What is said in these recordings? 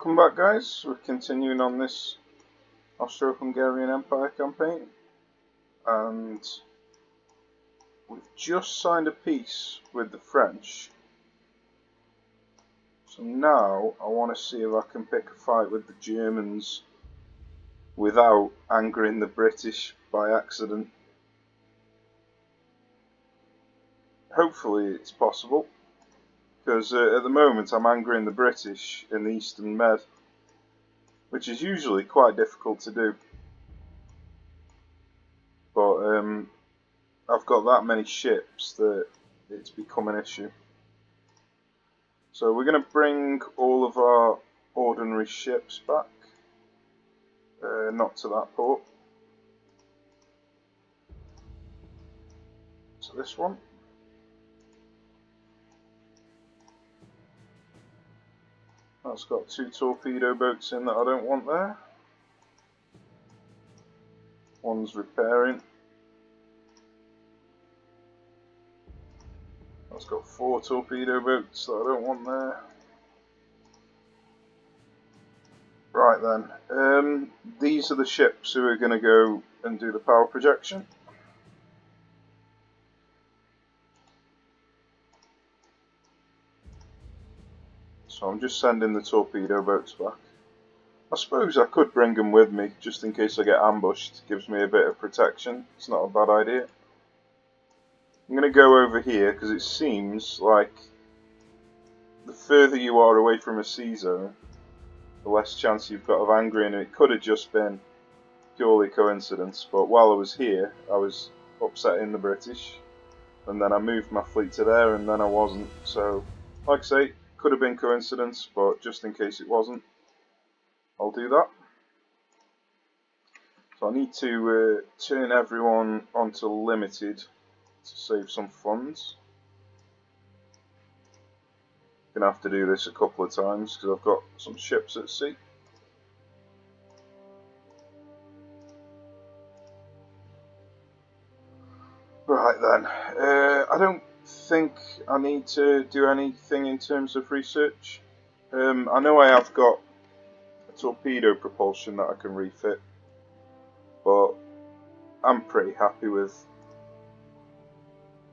Welcome back, guys. We're continuing on this Austro-Hungarian Empire campaign, and we've just signed a peace with the French. So now I want to see if I can pick a fight with the Germans without angering the British by accident. Hopefully it's possible, because at the moment I'm angering the British in the Eastern Med, which is usually quite difficult to do. But I've got that many ships that it's become an issue. So we're going to bring all of our ordinary ships back, not to that port. So this one. That's got 2 torpedo boats in that I don't want there. One's repairing. That's got 4 torpedo boats that I don't want there. Right then, these are the ships who are going to go and do the power projection. So I'm just sending the torpedo boats back. I suppose I could bring them with me, just in case I get ambushed. It gives me a bit of protection. It's not a bad idea. I'm going to go over here, because it seems like the further you are away from a sea zone, the less chance you've got of angering. It could have just been purely coincidence, but while I was here, I was upsetting the British, and then I moved my fleet to there, and then I wasn't. So, like I say, could have been coincidence, but just in case it wasn't, I'll do that. So I need to turn everyone onto limited to save some funds. Gonna have to do this a couple of times because I've got some ships at sea. Right then, I don't think I need to do anything in terms of research. I know I have got a torpedo propulsion that I can refit, but I'm pretty happy with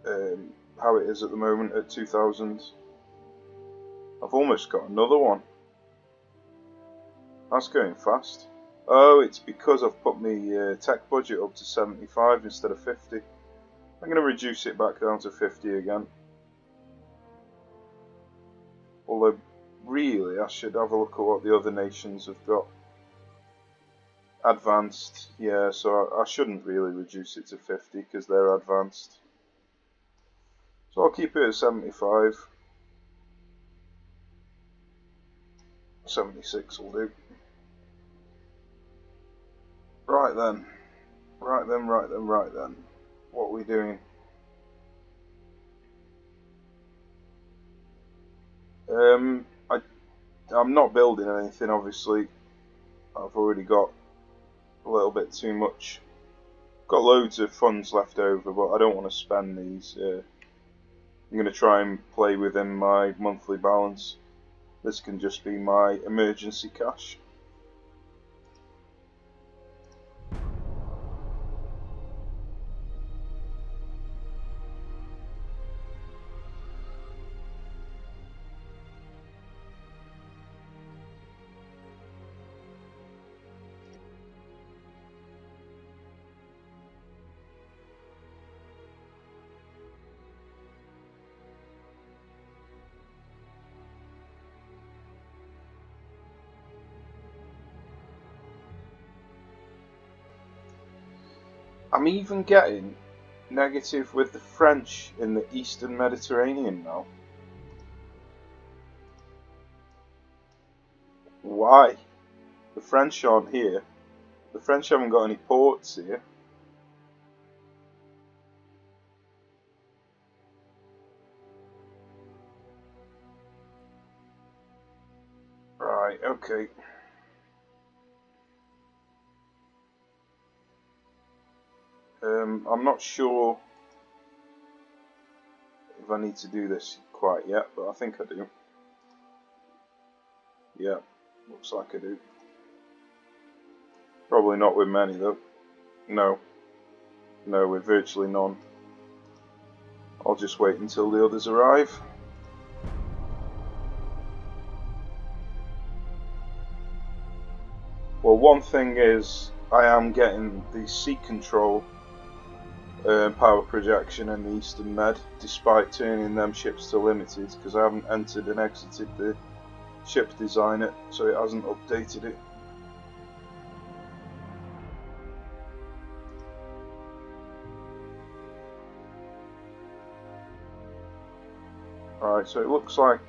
how it is at the moment at 2000. I've almost got another one. That's going fast. Oh, it's because I've put my tech budget up to 75 instead of 50. I'm going to reduce it back down to 50 again. Although, really, I should have a look at what the other nations have got. Advanced, yeah, so I shouldn't really reduce it to 50 because they're advanced. So I'll keep it at 75. 76 will do. Right then. Right then. What are we doing? I'm not building anything, obviously. I've already got a little bit too much. Got loads of funds left over, but I don't want to spend these. I'm going to try and play within my monthly balance. This can just be my emergency cash. I'm even getting negative with the French in the Eastern Mediterranean now. Why? The French aren't here. The French haven't got any ports here. Right, okay. I'm not sure if I need to do this quite yet, but I think I do. Yeah, Looks like I do. Probably not with many though. No. No, with virtually none. I'll just wait until the others arrive. Well, one thing is, I am getting the sea control power projection in the Eastern Med, despite turning them ships to limited, because I haven't entered and exited the ship designer, so it hasn't updated it. Alright, so it looks like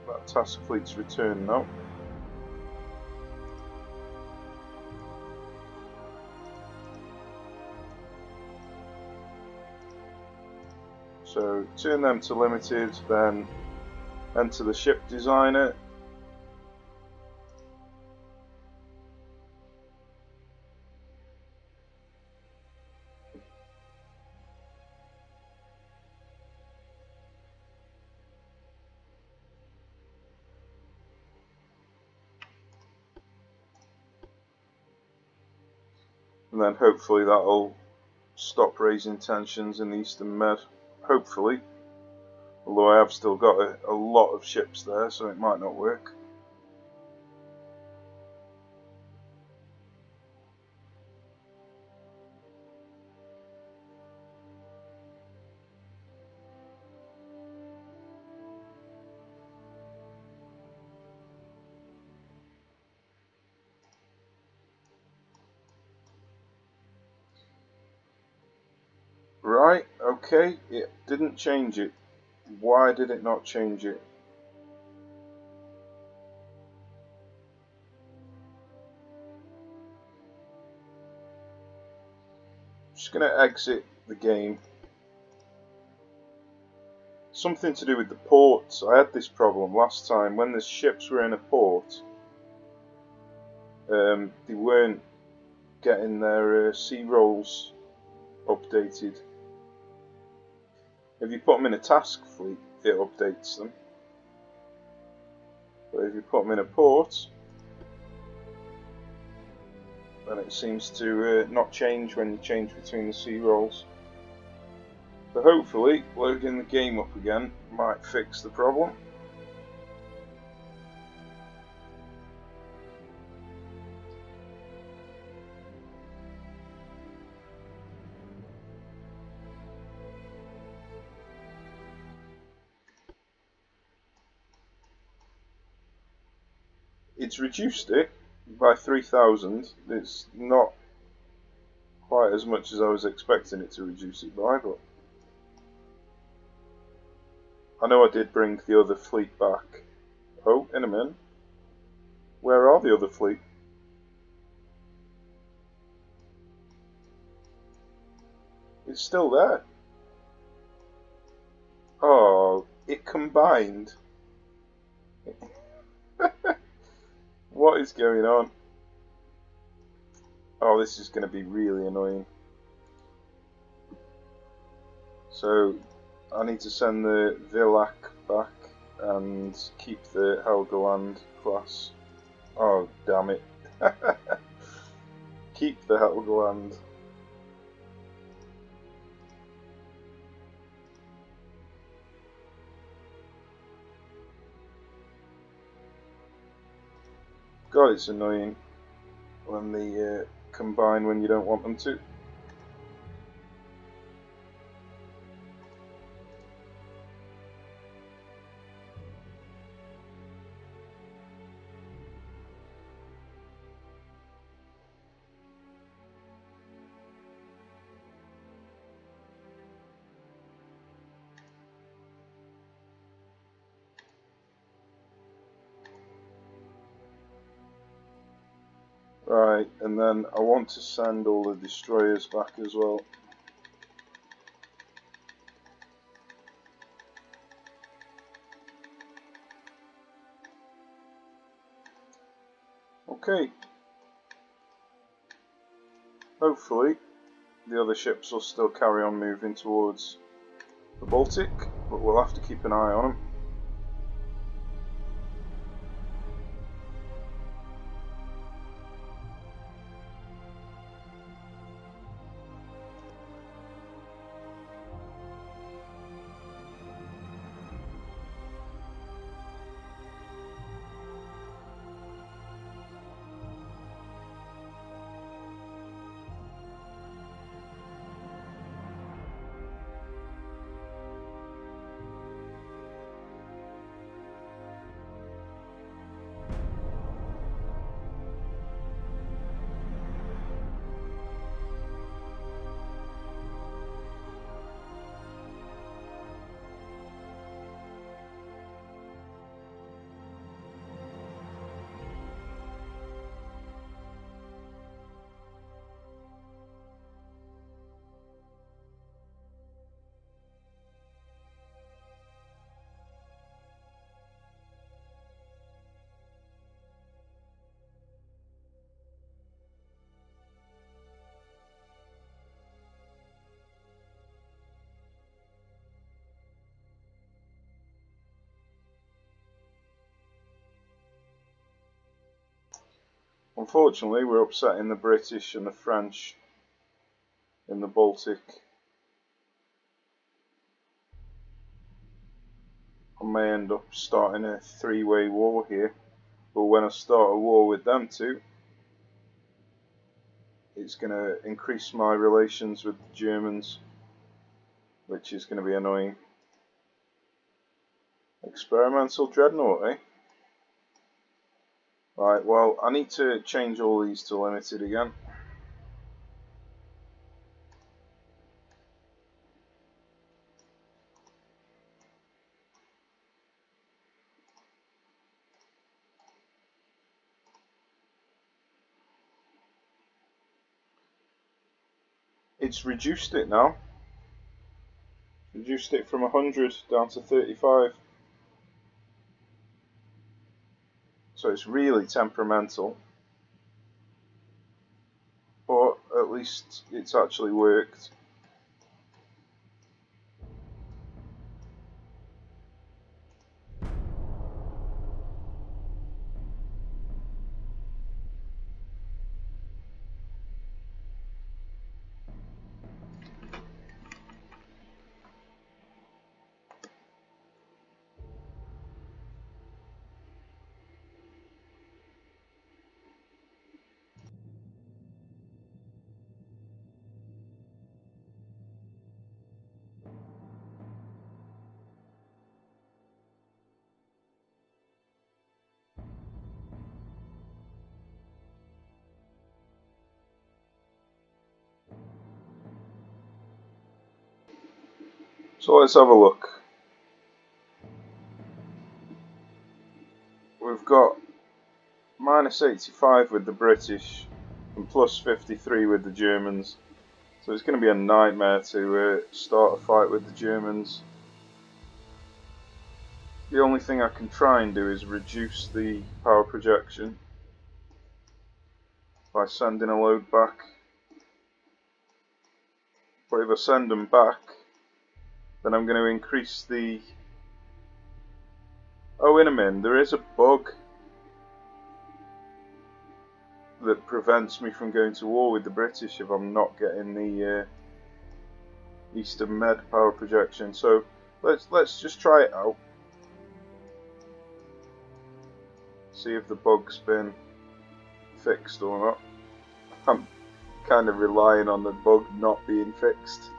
that task fleet's returned now. So turn them to limited, then enter the ship designer. And then hopefully that'll stop raising tensions in the Eastern Med. Hopefully. Although I have still got a lot of ships there, so it might not work. Right, okay, it didn't change it. Why did it not change it? Just going to exit the game. Something to do with the ports. I had this problem last time when the ships were in a port. They weren't getting their sea rolls updated. If you put them in a task fleet, it updates them. But if you put them in a port, then it seems to not change when you change between the sea rolls. So hopefully, loading the game up again might fix the problem. It's reduced it by 3,000. It's not quite as much as I was expecting it to reduce it by, but I know I did bring the other fleet back. Oh, in a minute. Where are the other fleet? It's still there. Oh, it combined. What is going on? Oh, this is going to be really annoying. So, I need to send the Villac back and keep the Helgoland class. Oh, damn it. Keep the Helgoland. God, it's annoying when they combine when you don't want them to. Right, and then I want to send all the destroyers back as well. Okay. Hopefully, the other ships will still carry on moving towards the Baltic, but we'll have to keep an eye on them. Unfortunately, we're upsetting the British and the French in the Baltic. I may end up starting a three-way war here, but when I start a war with them two, it's going to increase my relations with the Germans, which is going to be annoying. Experimental Dreadnought, eh? Right, well, I need to change all these to limited again. It's reduced it now. Reduced it from 100 down to 35. So it's really temperamental. But at least it's actually worked. So let's have a look. We've got minus 85 with the British and plus 53 with the Germans. So it's going to be a nightmare to start a fight with the Germans. The only thing I can try and do is reduce the power projection by sending a load back. But if I send them back, then I'm going to increase the... Oh, in a minute, there is a bug that prevents me from going to war with the British if I'm not getting the Eastern Med power projection. So let's just try it out. See if the bug's been fixed or not. I'm kind of relying on the bug not being fixed.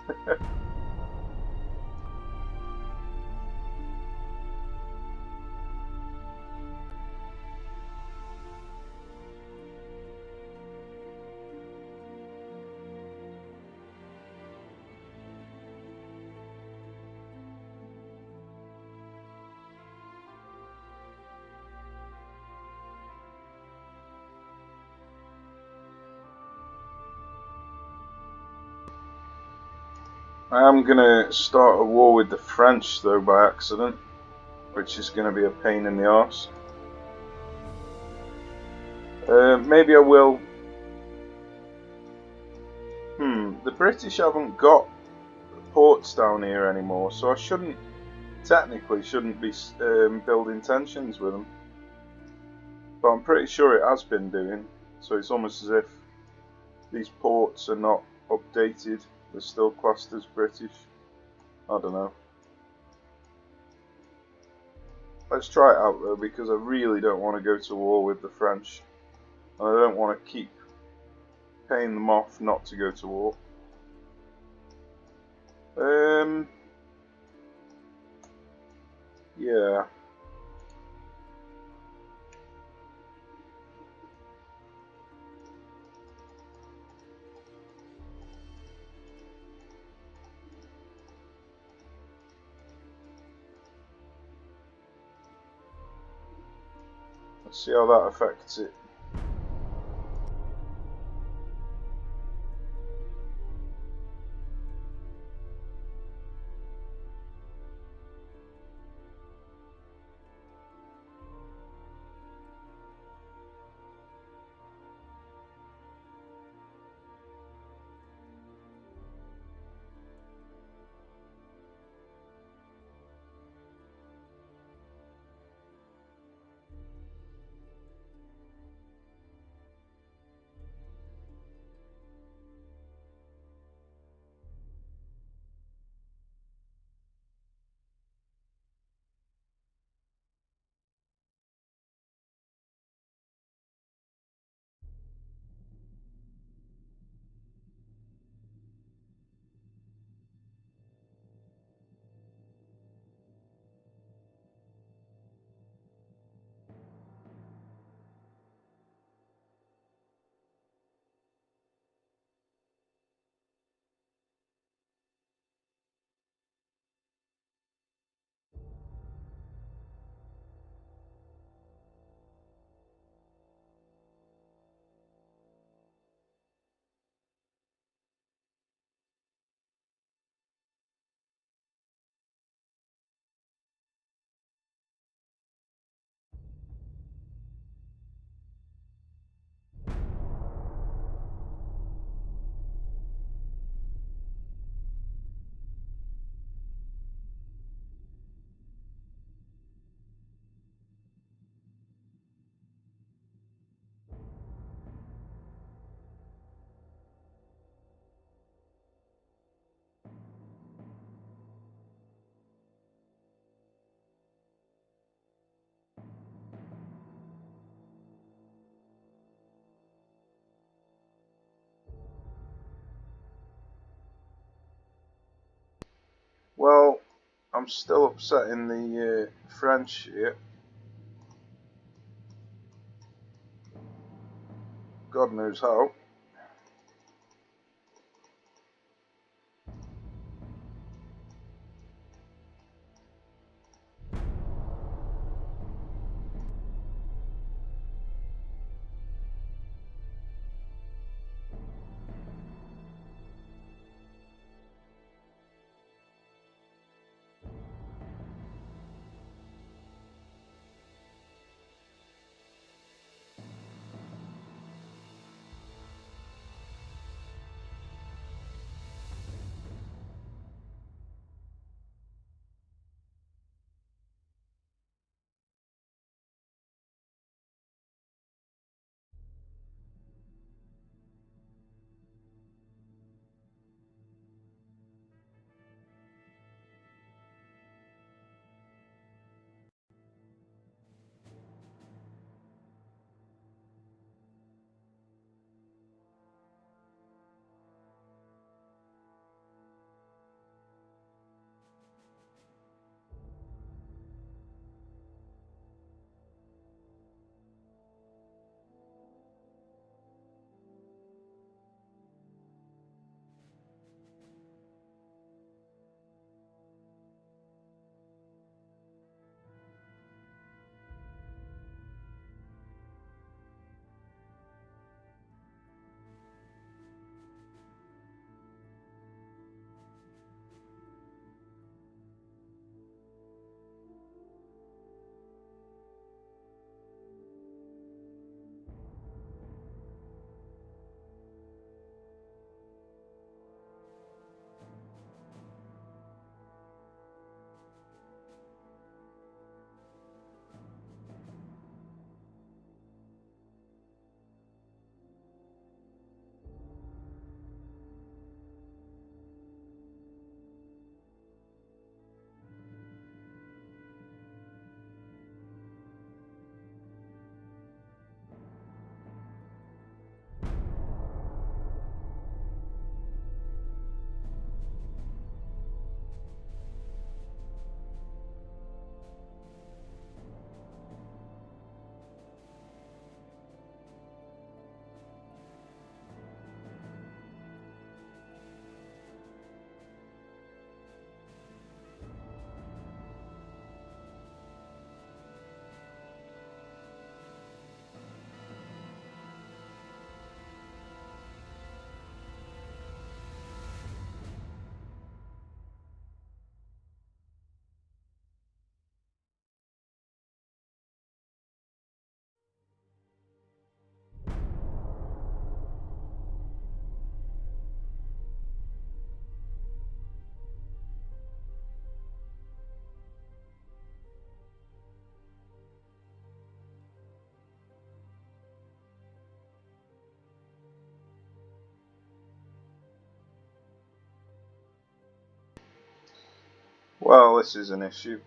I am going to start a war with the French though by accident, which is going to be a pain in the arse. Maybe I will. The British haven't got ports down here anymore, so I technically shouldn't be building tensions with them. But I'm pretty sure it has been doing, so it's almost as if these ports are not updated. They're still classed as British. I don't know. Let's try it out though, because I really don't want to go to war with the French. And I don't want to keep paying them off not to go to war. Yeah. Let's see how that affects it. I'm still upsetting the French here. God knows how. Well, this is an issue.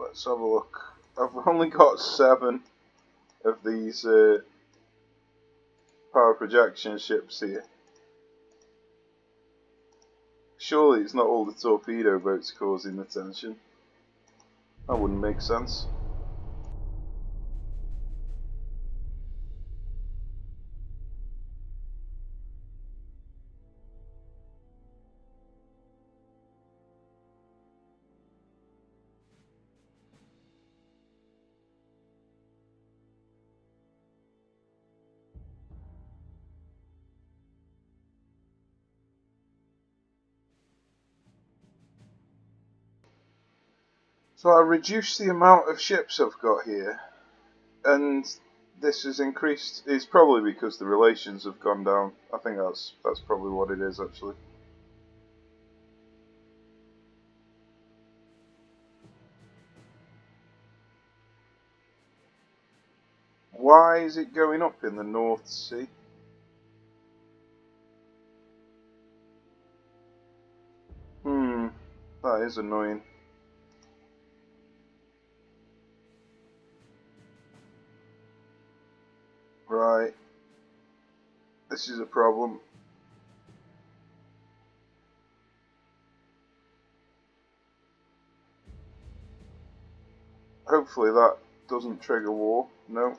Let's have a look. I've only got 7 of these power projection ships here. Surely it's not all the torpedo boats causing the tension. That wouldn't make sense. So I reduced the amount of ships I've got here, and this has increased. It's probably because the relations have gone down. I think that's probably what it is actually. Why is it going up in the North Sea? That is annoying. Right. This is a problem. Hopefully that doesn't trigger war. No.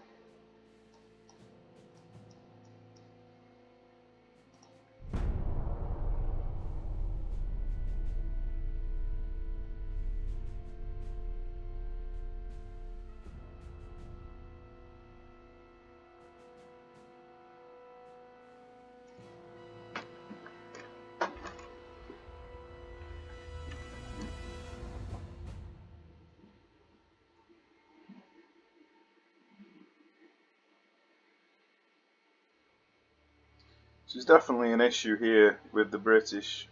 There's definitely an issue here with the British.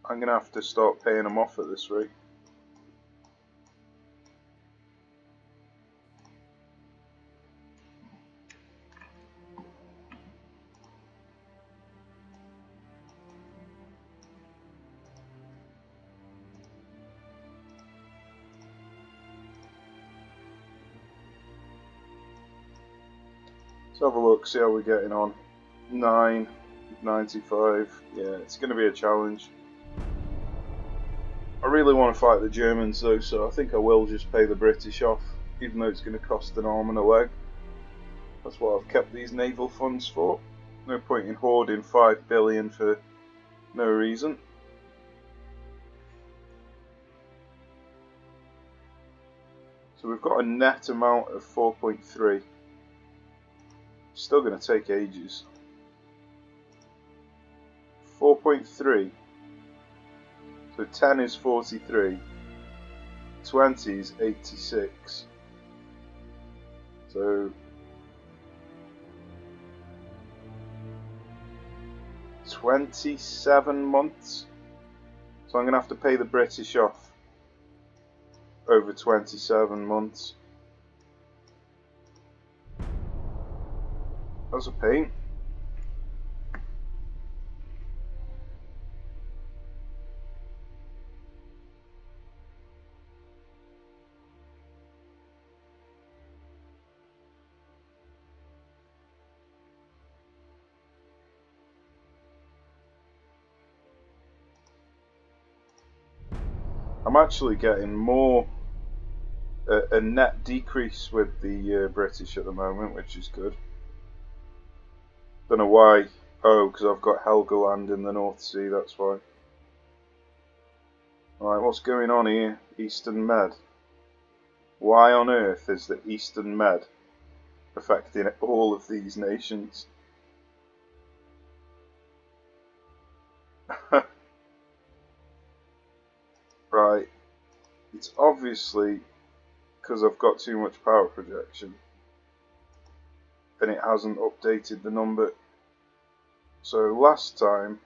I'm going to have to start paying them off at this rate. Let's have a look, see how we're getting on. 9.95. Yeah, it's going to be a challenge. I really want to fight the Germans though, so I think I will just pay the British off, even though it's going to cost an arm and a leg. That's what I've kept these naval funds for. No point in hoarding 5 billion for no reason. So we've got a net amount of 4.3. Still going to take ages. 4.3. So 10 is 43. 20 is 86. So 27 months. So I'm going to have to pay the British off over 27 months. That's a pain. I'm actually getting more a net decrease with the British at the moment, which is good. Don't know why. Oh, because I've got Helgoland in the North Sea, that's why. Alright, what's going on here? Eastern Med. Why on earth is the Eastern Med affecting all of these nations? Right. It's obviously because I've got too much power projection. And it hasn't updated the number. So last time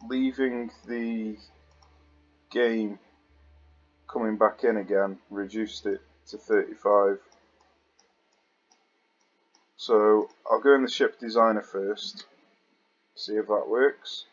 leaving the game, coming back in again, reduced it to 35. So I'll go in the ship designer first, see if that works.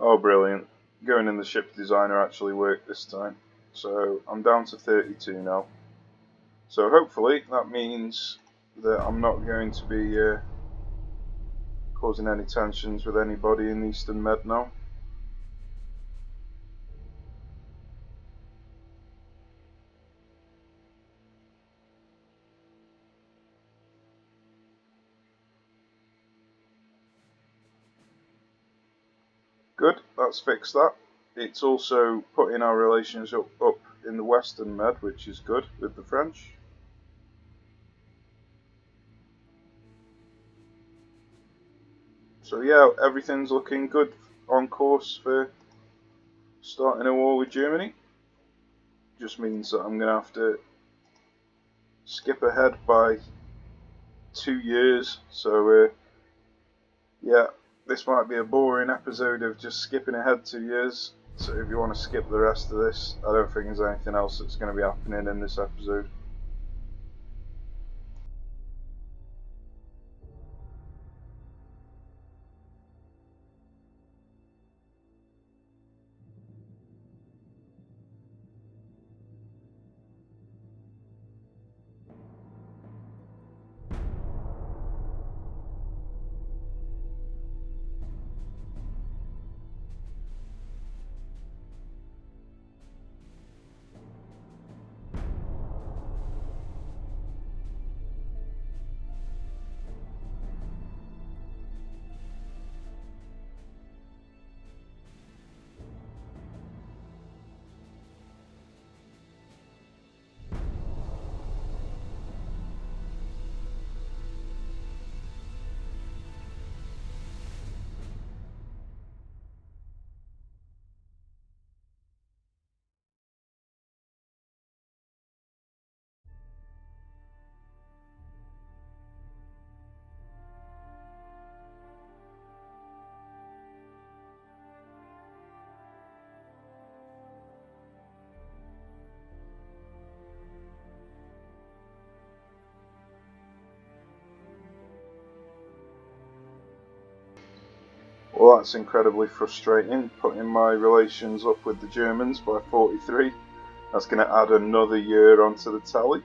Oh, brilliant. Going in the ship designer actually worked this time. So I'm down to 32 now. So hopefully that means that I'm not going to be causing any tensions with anybody in Eastern Med now. Good, that's fixed that. It's also putting our relations up in the Western Med, which is good with the French. So yeah, everything's looking good, on course for starting a war with Germany. Just means that I'm going to have to skip ahead by 2 years. So yeah, this might be a boring episode of just skipping ahead 2 years. So if you want to skip the rest of this, I don't think there's anything else that's going to be happening in this episode. Well, that's incredibly frustrating, putting my relations up with the Germans by 43. That's going to add another year onto the tally.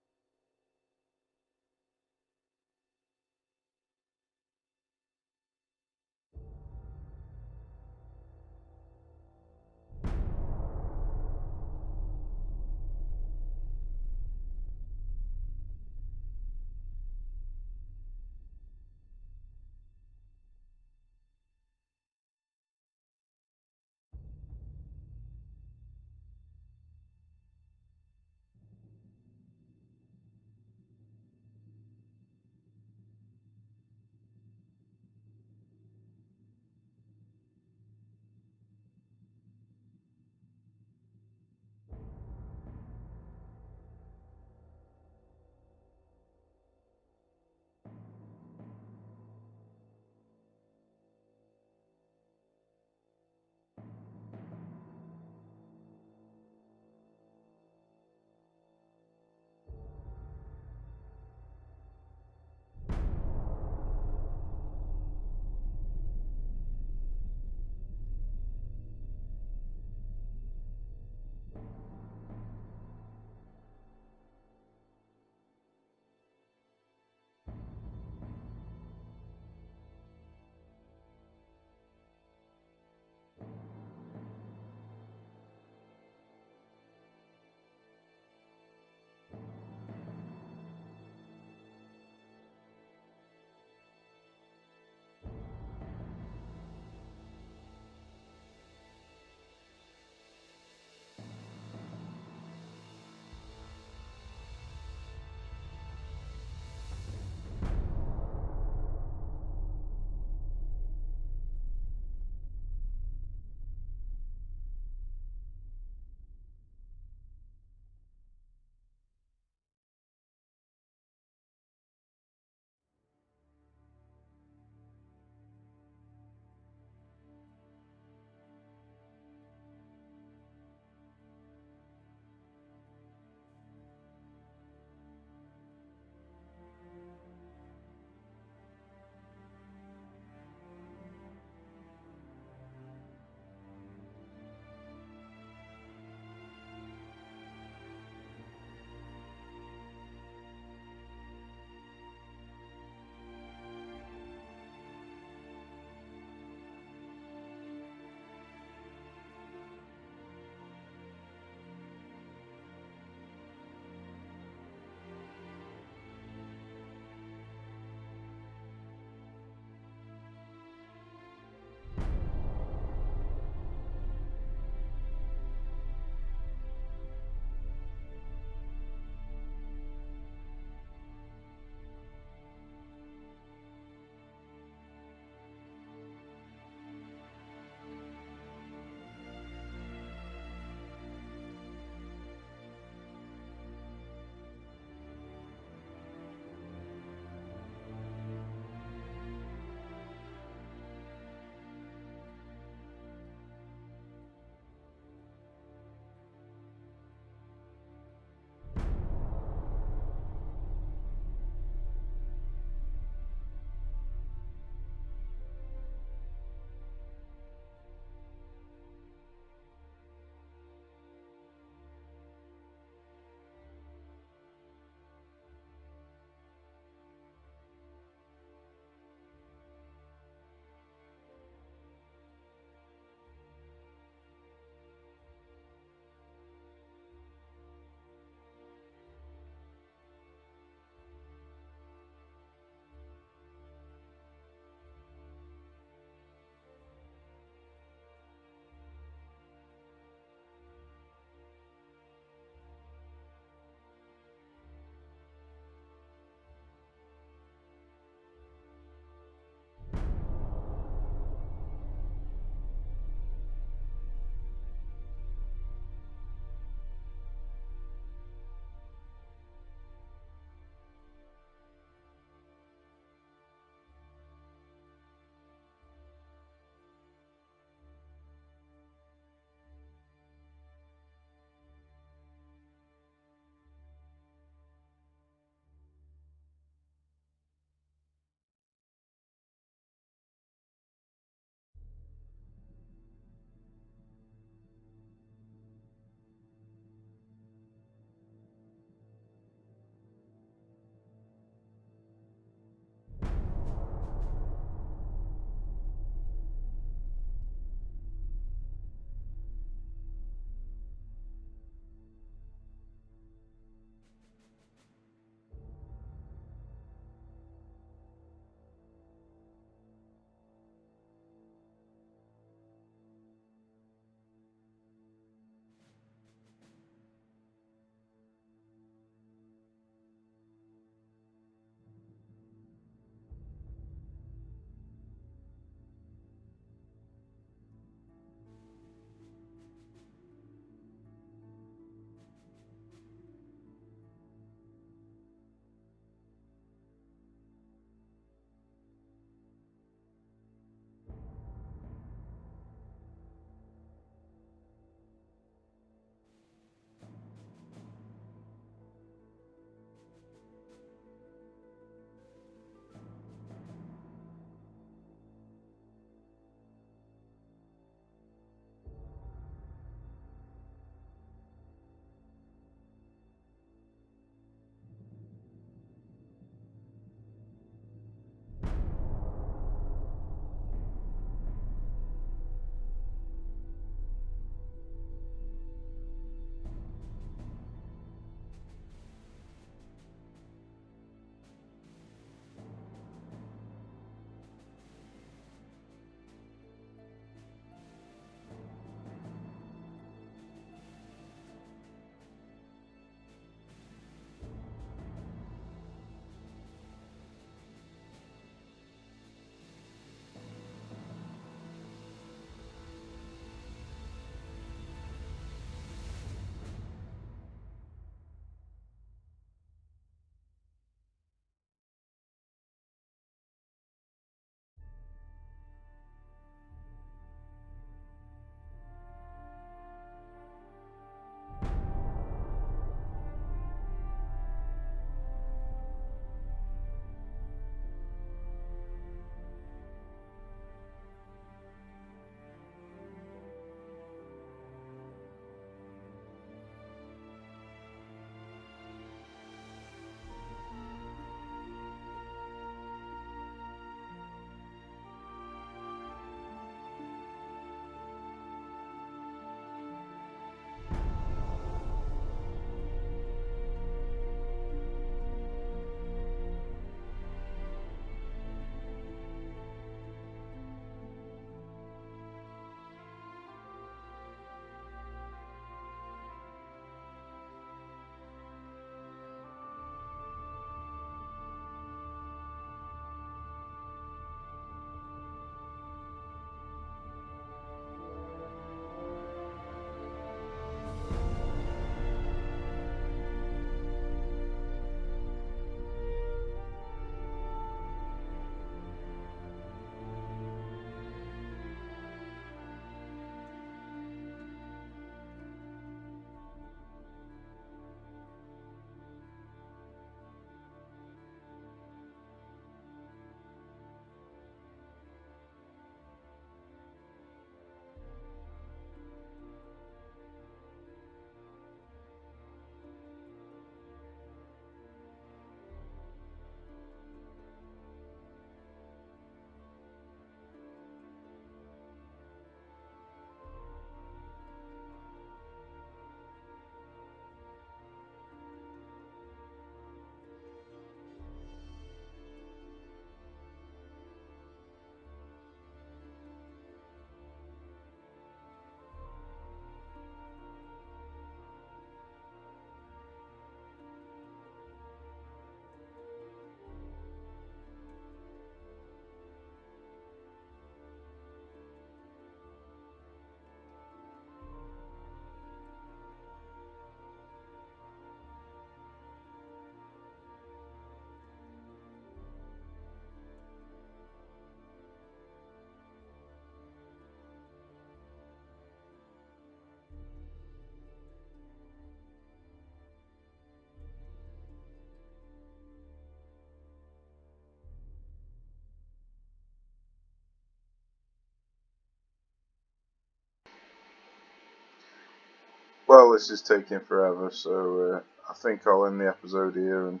this is taking forever, so I think I'll end the episode here and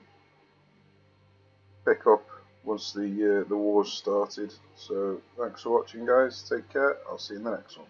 pick up once the war's started. So thanks for watching, guys. Take care. I'll see you in the next one.